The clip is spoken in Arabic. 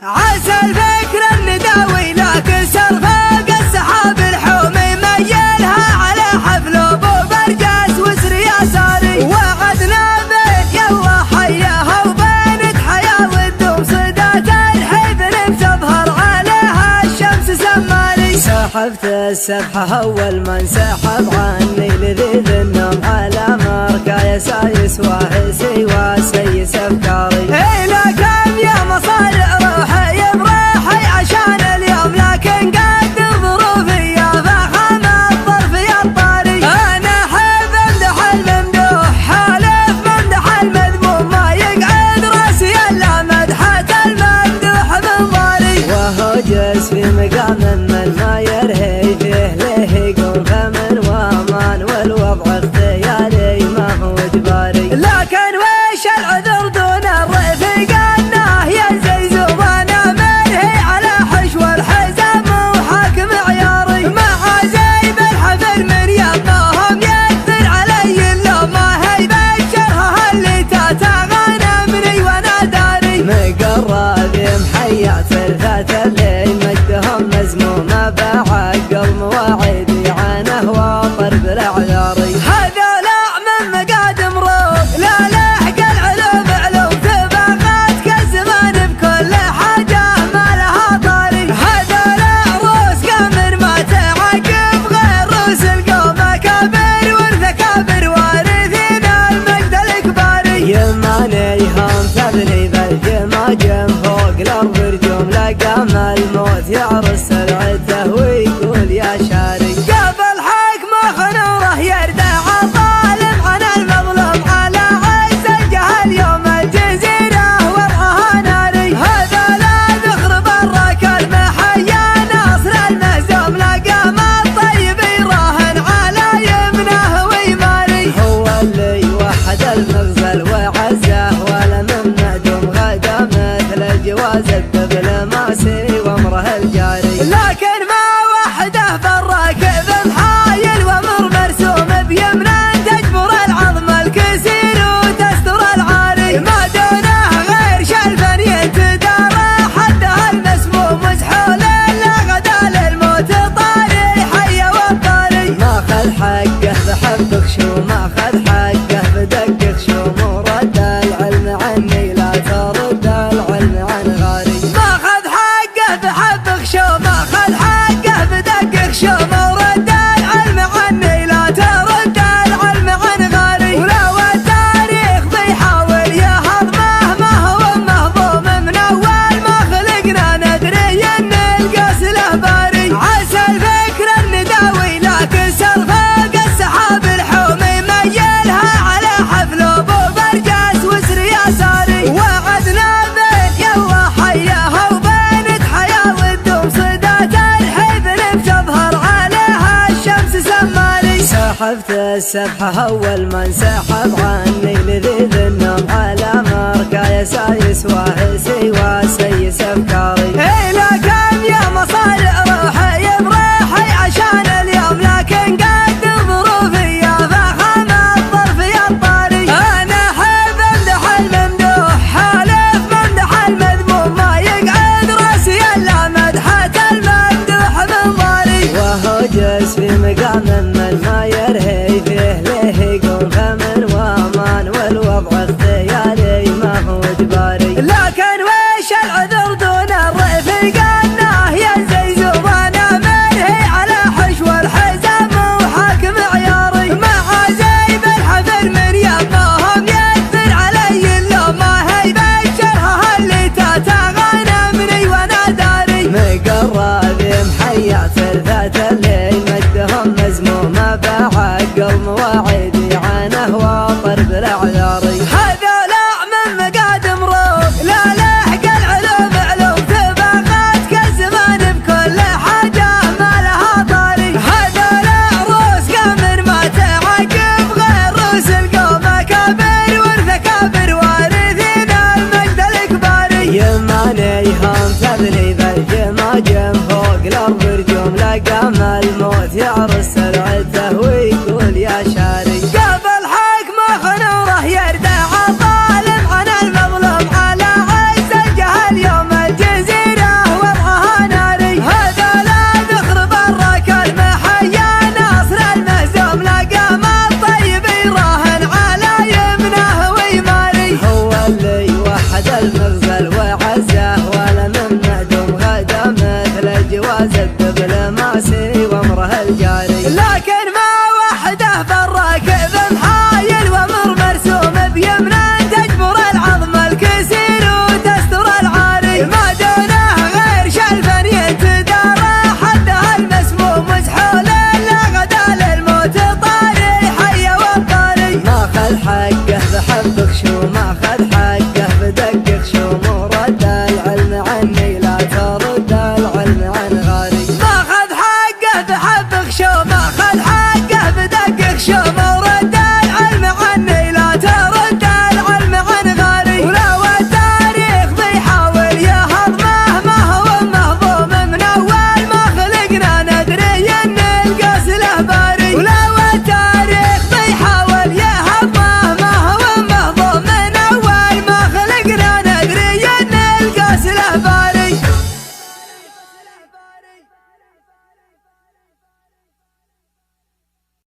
عسى الفكر النداوي لكن سرفاق السحاب الحومي ميلها على حفل ابو برجاس وسر يساري وعدنا بين يلا حياها وبينت حياه والدوم صدات الحبل بتظهر عليها الشمس سماري. سحبت السبحه اول ما انسحب عني لذيذ النوم على مركا يسايس واهسي وسيس افكاري. الى كم يا مصارع روحي براحي عشان اليوم لكن قدر ظروفي يا فخم الظرف يا الطاري. انا احب امدح الممدوح حالف ممدح المذموم ما يقعد راسي الا مدحة الممدوح من ضاري. وهو جالس في مقام من ما يرهي فيه له يقوم فمن وامان والوضع اختياري ما هو اجباري. لكن وش العذر دون الرفيق انه ينزي زبانه منهي على حشو الحزام وحاكم عياري. مع زي بالحفل من يمهم يكثر علي اللوم ما هي بشرها اللي تتغنمني وانا داري. مقرب محيا ثلثات الليل مجدهم مزمومه بعقل مواعيدي عنه واطر بالاعذاري. هذولا من مقادم روح لا لحق العلوم علوم تبغات كالزمان بكل حاجه ما لها طاري. هذولا روس قمر ما تعقب غير روس القوم اكابر والثكابر وارثين المجد الاكباري. يمانيهم تبني بالجماجم فوق الارض رجوم لقام الموت يعرس سلعته ويقول يا شاري. قبل حكمه خنوره يردع الظالم عن المظلوم على عز الجهل يوم الجزيره وضعها ناري. هذا لا ذخر برك المحيا ناصر المهزوم لقام الطيب يراهن على يمنه ويماري. هو اللي وحد المغزل وعزه ولا من معدوم غدا مثل جواز الدبل ماسي وامره الجاري. لكن ما وحده بالراكب محايل وامر مرسوم بيمنه تجبر العظم الكسير وتستر العاري. ما دونه غير شلفا ينتدارى حدها المسموم مسحول الا غدا للموت طاري حي والطاري. ما خذ حقه بحبك شو ما خذ حقه بدقك شو ورد العلم عني لا ترد العلم عن غاري. ما خذ حقه بحبك شو ما خذ حقه بدقك شو ورد العلم عني لا ترد العلم عن غاري. ولو التاريخ بيحاول يهضمه ما هو مهضوم من اول ما خلقنا ندري ان القاس له باري. عسى الفكر النداوي لكن سرفاق السحاب الحومي ميلها على حفل ابو برجاس وسر يساري وعدنا بين يلا حياها وبينت حياه والدوم صدات الحبل بتظهر عليها الشمس سماري. سحبت السبحه اول ما انسحب عني لذيذ النوم على مركا يسايس واهسي وسيس افكاري. الى كم يا مصارع روحي براحي عشان اليوم لكن قدر ظروفي يا فخم الظرف يا الطاري. انا احب امدح الممدوح حالف ممدح المذموم ما يقعد راسي الا مدحة الممدوح من ضاري. وهو جالس في مقام من ما يرهي فيه له يقوم فمن وامان والوضع اختياري ما هو اجباري. لكن وش العذر دون الرفيق انه ينزي زبانه منهي على حشو الحزام وحاكم عياري. مع زي بالحفل من يمهم يكثر علي اللوم ما هي بشرها اللي تتغنمني وانا داري. مقرب محيا ثلثات الليل مجدهم مزمومه بعقل مواعيد